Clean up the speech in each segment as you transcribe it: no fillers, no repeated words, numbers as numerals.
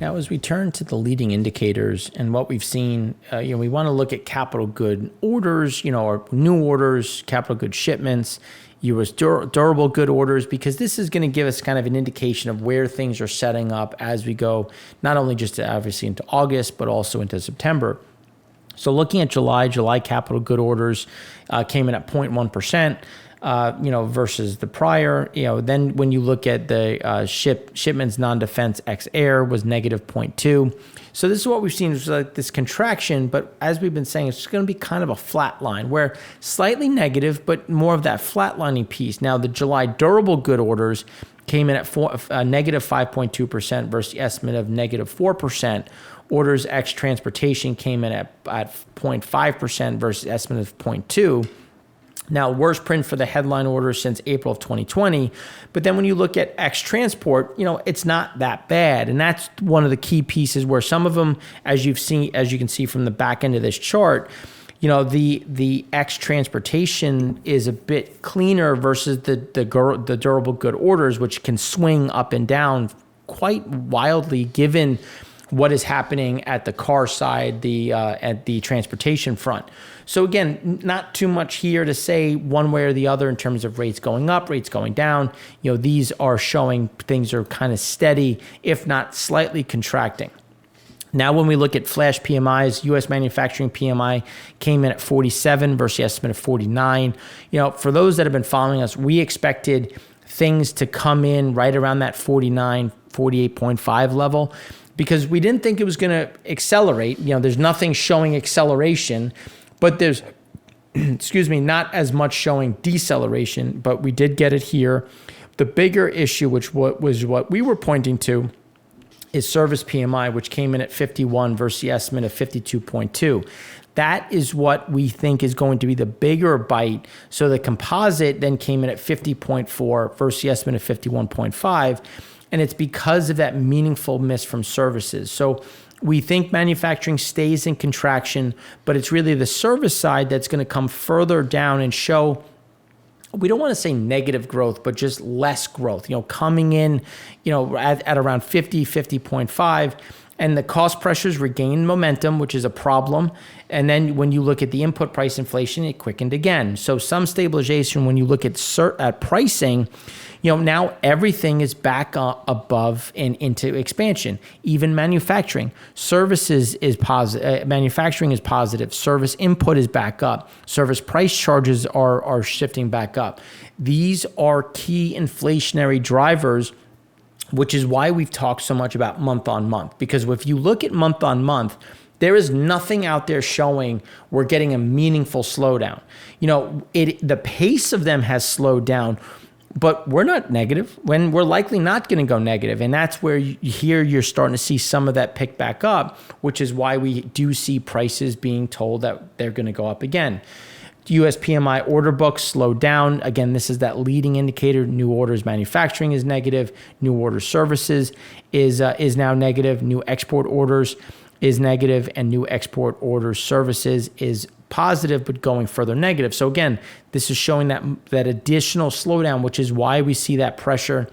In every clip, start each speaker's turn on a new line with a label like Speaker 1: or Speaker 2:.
Speaker 1: Now, as we turn to the leading indicators and what we've seen, we want to look at capital good orders, or new orders, capital good shipments, U.S. durable good orders, because this is going to give us kind of an indication of where things are setting up as we go, not only just obviously into August, but also into September. So looking at July capital good orders came in at 0.1%. Versus the prior, then when you look at the shipments non-defense ex air was negative 0.2. So this is what we've seen is like this contraction, but as we've been saying, it's going to be kind of a flat line where slightly negative, but more of that flatlining piece. Now the July durable good orders came in at negative 5.2% versus the estimate of negative 4%. Orders ex transportation came in at 0.5% versus estimate of 0.2%. Now, worst print for the headline orders since April of 2020. But then when you look at X transport, it's not that bad. And that's one of the key pieces where some of them, as you can see from the back end of this chart, the X transportation is a bit cleaner versus the durable good orders, which can swing up and down quite wildly given what is happening at the car side, at the transportation front. So again, not too much here to say one way or the other in terms of rates going up, rates going down. These are showing things are kind of steady, if not slightly contracting. Now, when we look at flash PMIs, U.S. manufacturing PMI came in at 47 versus the estimate of 49. For those that have been following us, we expected things to come in right around that 49, 48.5 level, because we didn't think it was going to accelerate. There's nothing showing acceleration, but there's, not as much showing deceleration, but we did get it here. The bigger issue, which was what we were pointing to, is service PMI, which came in at 51 versus the estimate of 52.2. That is what we think is going to be the bigger bite. So the composite then came in at 50.4 versus the estimate of 51.5. And it's because of that meaningful miss from services. So we think manufacturing stays in contraction, but it's really the service side that's going to come further down and show, we don't want to say negative growth, but just less growth, coming in, at around 50.5. And the cost pressures regained momentum, which is a problem. And then when you look at the input price inflation, it quickened again. So some stabilization when you look at pricing, now everything is back above and into expansion. Even manufacturing. Services is positive. Manufacturing is positive. Service input is back up. Service price charges are shifting back up. These are key inflationary drivers, which is why we've talked so much about month on month. Because if you look at month on month, there is nothing out there showing we're getting a meaningful slowdown. The pace of them has slowed down, but we're not negative, when we're likely not going to go negative. And that's where you're starting to see some of that pick back up, which is why we do see prices being told that they're going to go up again. U.S. PMI order books slowed down. Again, this is that leading indicator. New orders manufacturing is negative. New order services is now negative. New export orders is negative, and new export orders services is positive, but going further negative. So again, this is showing that additional slowdown, which is why we see that pressure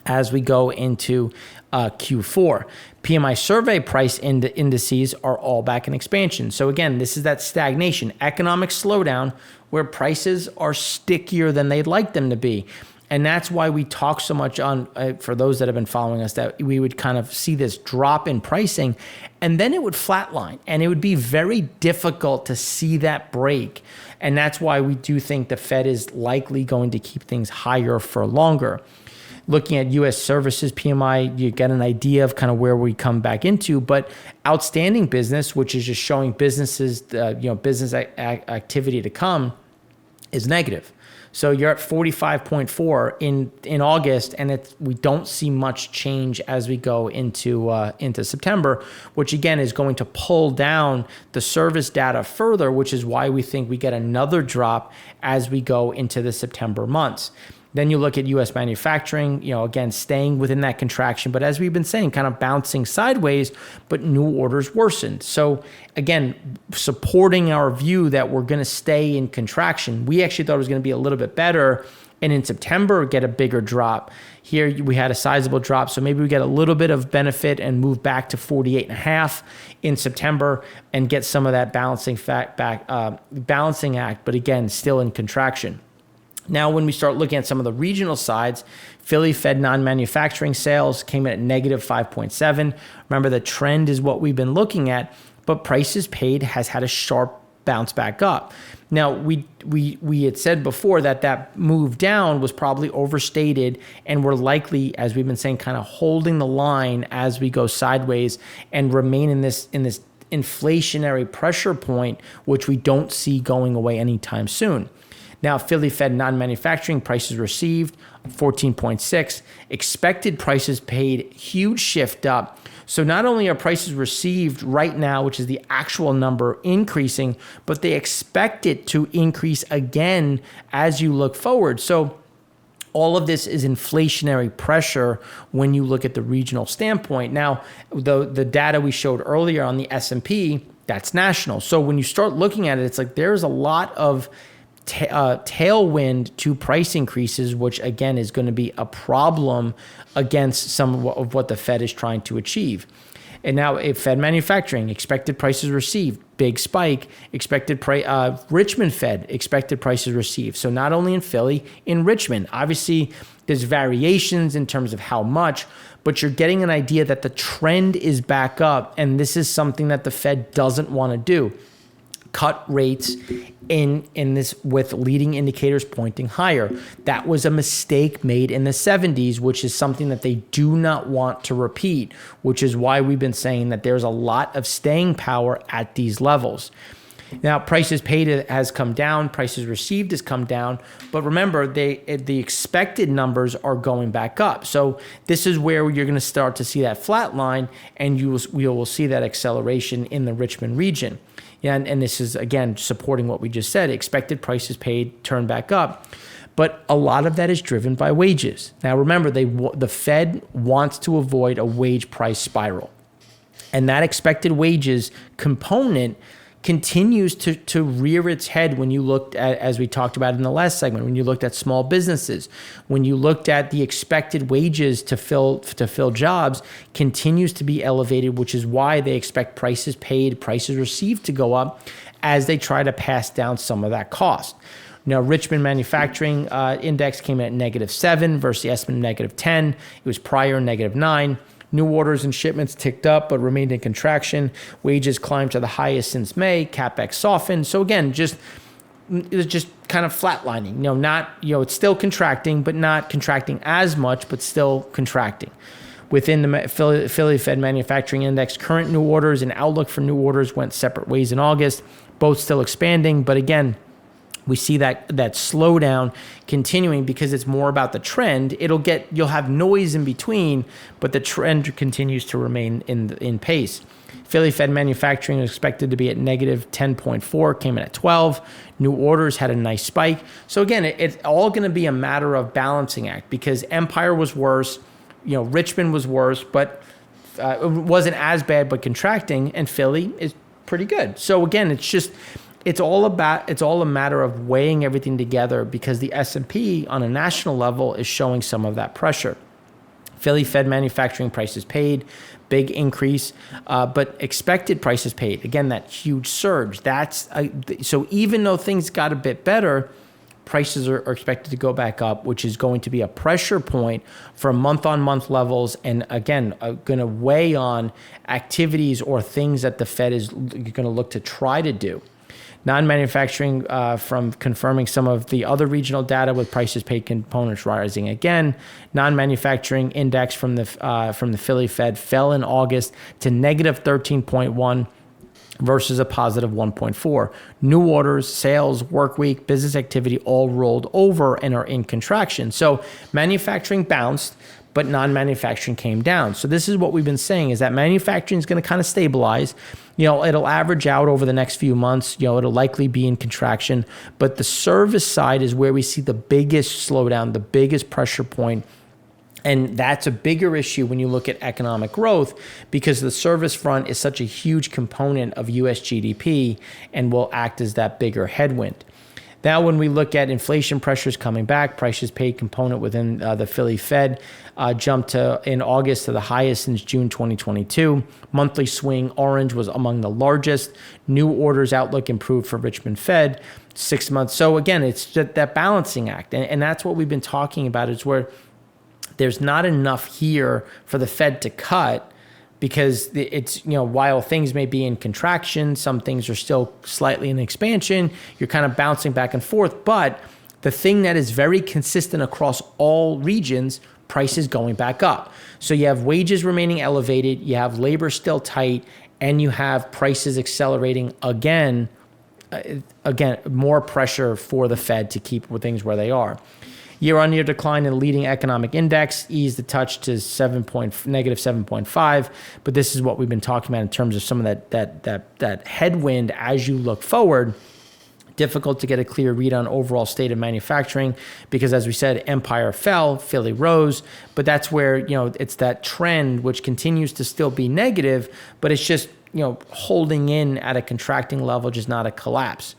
Speaker 1: as we go into Q4. PMI survey price indices are all back in expansion. So again, this is that stagnation, economic slowdown where prices are stickier than they'd like them to be. And that's why we talk so much on, for those that have been following us, that we would kind of see this drop in pricing and then it would flatline and it would be very difficult to see that break. And that's why we do think the Fed is likely going to keep things higher for longer. Looking at U.S. services PMI, you get an idea of kind of where we come back into, but outstanding business, which is just showing businesses, business activity to come, is negative. So you're at 45.4 in August, and we don't see much change as we go into September, which again is going to pull down the service data further, which is why we think we get another drop as we go into the September months. Then you look at U.S. manufacturing, again, staying within that contraction, but as we've been saying, kind of bouncing sideways, but new orders worsened. So again, supporting our view that we're going to stay in contraction. We actually thought it was going to be a little bit better and in September get a bigger drop. Here we had a sizable drop, so maybe we get a little bit of benefit and move back to 48.5 in September and get some of that balancing act, but again, still in contraction. Now, when we start looking at some of the regional sides, Philly Fed non-manufacturing sales came in at negative 5.7. Remember, the trend is what we've been looking at, but prices paid has had a sharp bounce back up. Now, we had said before that move down was probably overstated, and we're likely, as we've been saying, kind of holding the line as we go sideways and remain in this inflationary pressure point, which we don't see going away anytime soon. Now, Philly Fed non-manufacturing prices received 14.6, expected prices paid, huge shift up. So not only are prices received right now, which is the actual number, increasing, but they expect it to increase again as you look forward. So all of this is inflationary pressure when you look at the regional standpoint. Now, the data we showed earlier on the S&P, that's national. So when you start looking at it, it's like there's a lot of tailwind to price increases, which again is going to be a problem against some of what the Fed is trying to achieve. And now, if Fed manufacturing, expected prices received, big spike, Richmond Fed, expected prices received. So not only in Philly, in Richmond, obviously there's variations in terms of how much, but you're getting an idea that the trend is back up. And this is something that the Fed doesn't want to do. Cut rates in this with leading indicators pointing higher. That was a mistake made in the 70s, which is something that they do not want to repeat, which is why we've been saying that there's a lot of staying power at these levels. Now, prices paid has come down, prices received has come down, but remember, the expected numbers are going back up. So this is where you're going to start to see that flat line, and you will see that acceleration in the Richmond region. And this is, again, supporting what we just said. Expected prices paid turn back up. But a lot of that is driven by wages. Now, remember, the Fed wants to avoid a wage price spiral. And that expected wages component continues to rear its head when you looked at, as we talked about in the last segment, when you looked at small businesses, when you looked at the expected wages to fill jobs continues to be elevated, which is why they expect prices paid, prices received to go up as they try to pass down some of that cost. Now, Richmond manufacturing index came in at -7 versus the estimate of -10. It was prior -9. New orders and shipments ticked up but remained in contraction. Wages climbed to the highest since May. CapEx softened. So again, it's just kind of flatlining. It's still contracting, but not contracting as much, but still contracting. Within the Philly Fed Manufacturing Index, current new orders and outlook for new orders went separate ways in August, both still expanding. But again, we see that slowdown continuing because it's more about the trend. You'll have noise in between, but the trend continues to remain in pace. Philly Fed manufacturing is expected to be at -10.4, came in at 12. New orders had a nice spike. So again, it's all going to be a matter of balancing act because Empire was worse, Richmond was worse, but it wasn't as bad, but contracting, and Philly is pretty good. So again, it's all a matter of weighing everything together because the S&P on a national level is showing some of that pressure. Philly Fed manufacturing prices paid, big increase, but expected prices paid. Again, that huge surge. So even though things got a bit better, prices are expected to go back up, which is going to be a pressure point for month-on-month levels, and again, going to weigh on activities or things that the Fed is going to look to try to do. Non-manufacturing from confirming some of the other regional data with prices paid components rising again. Non-manufacturing index from the Philly Fed fell in August to -13.1 versus a positive 1.4. New orders, sales, work week, business activity all rolled over and are in contraction. So manufacturing bounced, but non-manufacturing came down. So this is what we've been saying is that manufacturing is going to kind of stabilize. It'll average out over the next few months. It'll likely be in contraction, but the service side is where we see the biggest slowdown, the biggest pressure point. And that's a bigger issue when you look at economic growth because the service front is such a huge component of US GDP and will act as that bigger headwind. Now, when we look at inflation pressures coming back, prices paid component within the Philly Fed jumped in August to the highest since June 2022. Monthly swing orange was among the largest. New orders outlook improved for Richmond Fed 6 months. So again, it's that balancing act. And that's what we've been talking about, is where there's not enough here for the Fed to cut, because it's, while things may be in contraction, some things are still slightly in expansion, you're kind of bouncing back and forth. But the thing that is very consistent across all regions, prices going back up. So you have wages remaining elevated, you have labor still tight, and you have prices accelerating again, more pressure for the Fed to keep things where they are. Year-on-year decline in leading economic index eased a touch to negative 7.5, but this is what we've been talking about in terms of some of that headwind as you look forward. Difficult to get a clear read on overall state of manufacturing, because as we said, Empire fell, Philly rose, but that's where, it's that trend which continues to still be negative, but it's just, holding in at a contracting level, just not a collapse.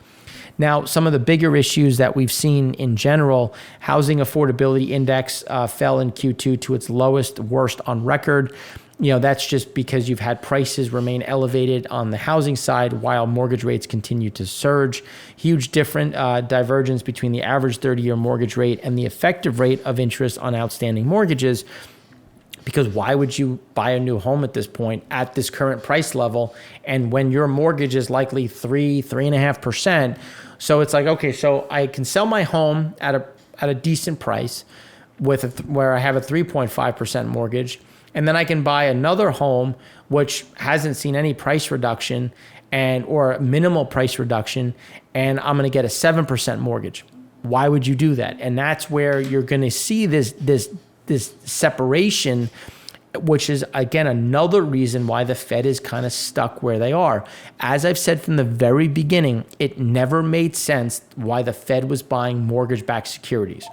Speaker 1: Now, some of the bigger issues that we've seen in general, housing affordability index fell in Q2 to its worst on record. That's just because you've had prices remain elevated on the housing side while mortgage rates continue to surge. Huge divergence between the average 30-year mortgage rate and the effective rate of interest on outstanding mortgages. Because why would you buy a new home at this point at this current price level? And when your mortgage is likely 3.5%. So it's like, okay, so I can sell my home at a decent price where I have a 3.5% mortgage. And then I can buy another home, which hasn't seen any price reduction or minimal price reduction. And I'm going to get a 7% mortgage. Why would you do that? And that's where you're going to see this separation, which is, again, another reason why the Fed is kind of stuck where they are. As I've said from the very beginning, it never made sense why the Fed was buying mortgage-backed securities.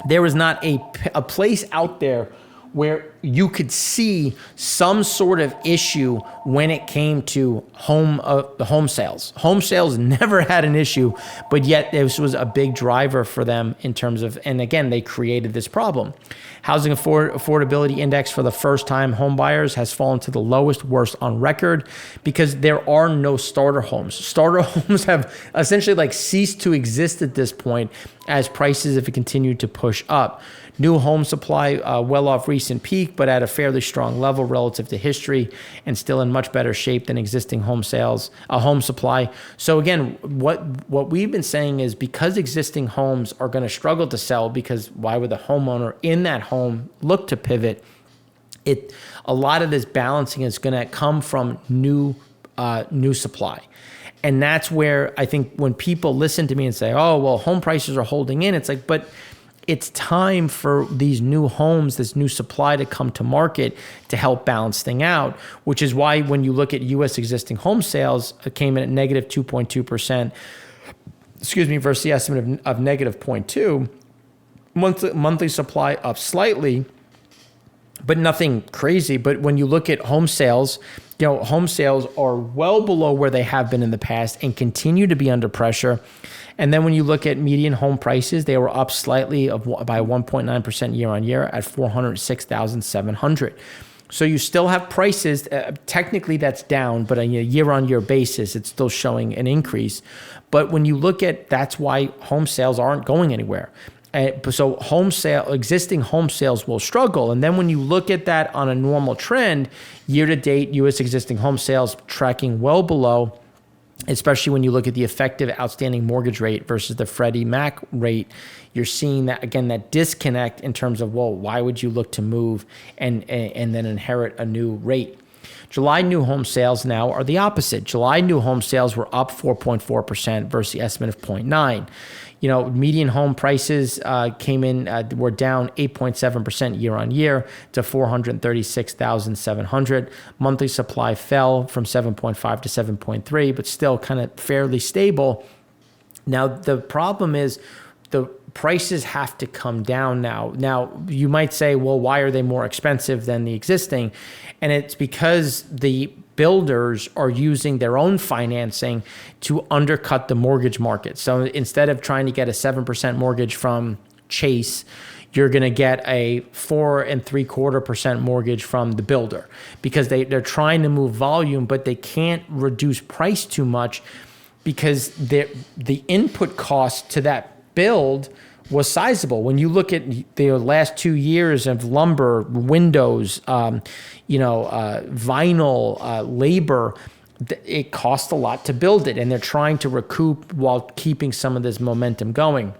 Speaker 1: There was not a place out there where you could see some sort of issue when it came to the home sales. Home sales never had an issue, but yet this was a big driver for them in terms of, and again, they created this problem. Housing affordability index for the first time home buyers has fallen to the worst on record, because there are no starter homes. Starter homes have essentially ceased to exist at this point as prices have continued to push up. New home supply well off recent peak, but at a fairly strong level relative to history, and still in much better shape than existing home supply. So again, what we've been saying is, because existing homes are going to struggle to sell, because why would the homeowner in that home look to pivot? A lot of this balancing is going to come from new supply. And that's where I think when people listen to me and say, oh, well, home prices are holding in, it's like, but it's time for these new homes, this new supply to come to market to help balance things out, which is why when you look at U.S. existing home sales, it came in at negative 2.2%, versus the estimate of negative 0.2%. Monthly supply up slightly, but nothing crazy. But when you look at home sales, home sales are well below where they have been in the past and continue to be under pressure. And then when you look at median home prices, they were up slightly by 1.9% year on year at $406,700. So you still have prices, technically that's down, but on a year-on-year basis, it's still showing an increase. But when you look at, that's why home sales aren't going anywhere. So existing home sales will struggle. And then when you look at that on a normal trend, year-to-date, U.S. existing home sales tracking well below, especially when you look at the effective outstanding mortgage rate versus the Freddie Mac rate, you're seeing that, again, that disconnect in terms of, well, why would you look to move and then inherit a new rate? July new home sales now are the opposite. July new home sales were up 4.4% versus the estimate of 0.9%. Median home prices were down 8.7% year on year to $436,700. Monthly supply fell from 7.5 to 7.3, but still kind of fairly stable. Now, the problem is the prices have to come down now. Now, you might say, well, why are they more expensive than the existing? And it's because the builders are using their own financing to undercut the mortgage market. So instead of trying to get a 7% mortgage from Chase, you're going to get a 4.75% mortgage from the builder, because they're trying to move volume, but they can't reduce price too much because the input cost to that build was sizable. When you look at the last 2 years of lumber, windows, vinyl, labor, it costs a lot to build it, and they're trying to recoup while keeping some of this momentum going.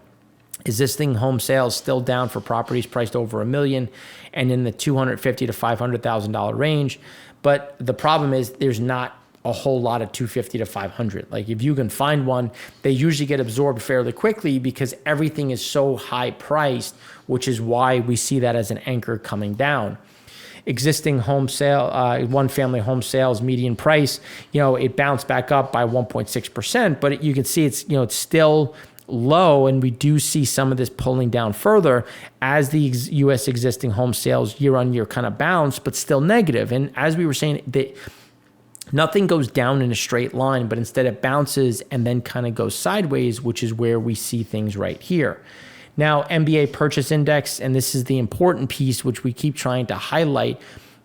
Speaker 1: Existing home sales still down for properties priced over $1 million and in the $250,000 to $500,000 range. But the problem is there's not a whole lot of $250,000 to $500,000. Like if you can find one, they usually get absorbed fairly quickly because everything is so high priced, which is why we see that as an anchor coming down. Existing home sale, one family home sales median price, it bounced back up by 1.6%, but you can see it's still low, and we do see some of this pulling down further as the U.S. existing home sales year on year kind of bounce, but still negative. And as we were saying, nothing goes down in a straight line, but instead it bounces and then kind of goes sideways, which is where we see things right here. Now, MBA purchase index, and this is the important piece which we keep trying to highlight.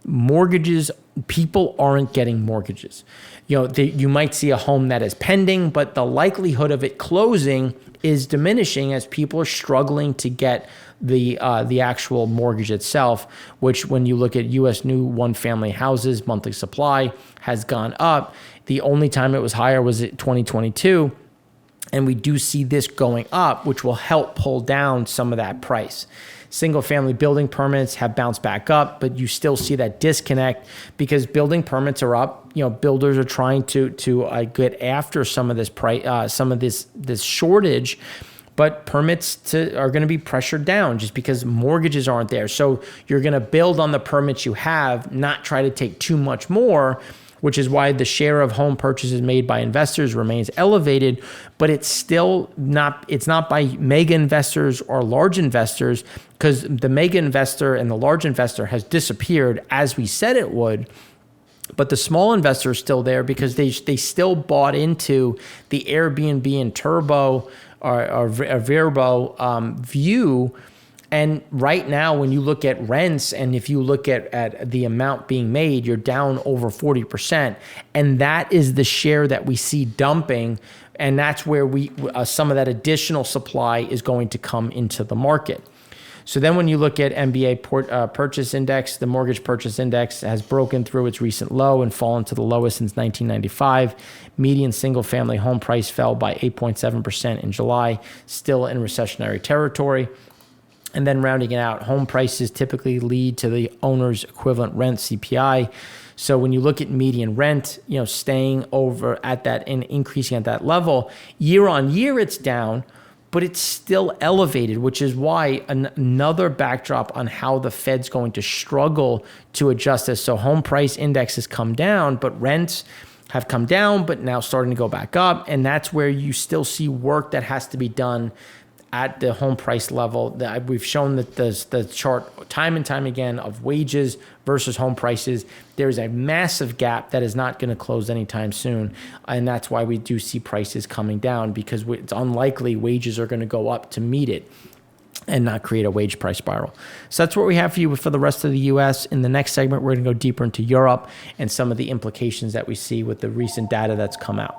Speaker 1: Mortgages, people aren't getting mortgages. You might see a home that is pending, but the likelihood of it closing is diminishing as people are struggling to get the actual mortgage itself, which when you look at U.S. new one-family houses, monthly supply has gone up. The only time it was higher was in 2022, and we do see this going up, which will help pull down some of that price. Single-family building permits have bounced back up, but you still see that disconnect because building permits are up. Builders are trying to get after some of this price, some of this shortage, but permits are going to be pressured down just because mortgages aren't there. So you're going to build on the permits you have, not try to take too much more, which is why the share of home purchases made by investors remains elevated, but it's not by mega investors or large investors, because the mega investor and the large investor has disappeared as we said it would. But the small investor is still there because they still bought into the Airbnb and Turbo or Vrbo view. And right now, when you look at rents and if you look at the amount being made, you're down over 40%. And that is the share that we see dumping. And that's where some of that additional supply is going to come into the market. So then when you look at MBA purchase index, the mortgage purchase index has broken through its recent low and fallen to the lowest since 1995. Median single family home price fell by 8.7% in July, still in recessionary territory. And then rounding it out, home prices typically lead to the owner's equivalent rent, CPI. So when you look at median rent, staying over at that and increasing at that level, year on year it's down, but it's still elevated, which is why another backdrop on how the Fed's going to struggle to adjust this. So home price index has come down, but rents have come down, but now starting to go back up. And that's where you still see work that has to be done at the home price level. We've shown that the chart time and time again of wages versus home prices. There's a massive gap that is not going to close anytime soon. And that's why we do see prices coming down, because it's unlikely wages are going to go up to meet it and not create a wage price spiral. So that's what we have for you for the rest of the US. In the next segment, we're going to go deeper into Europe and some of the implications that we see with the recent data that's come out.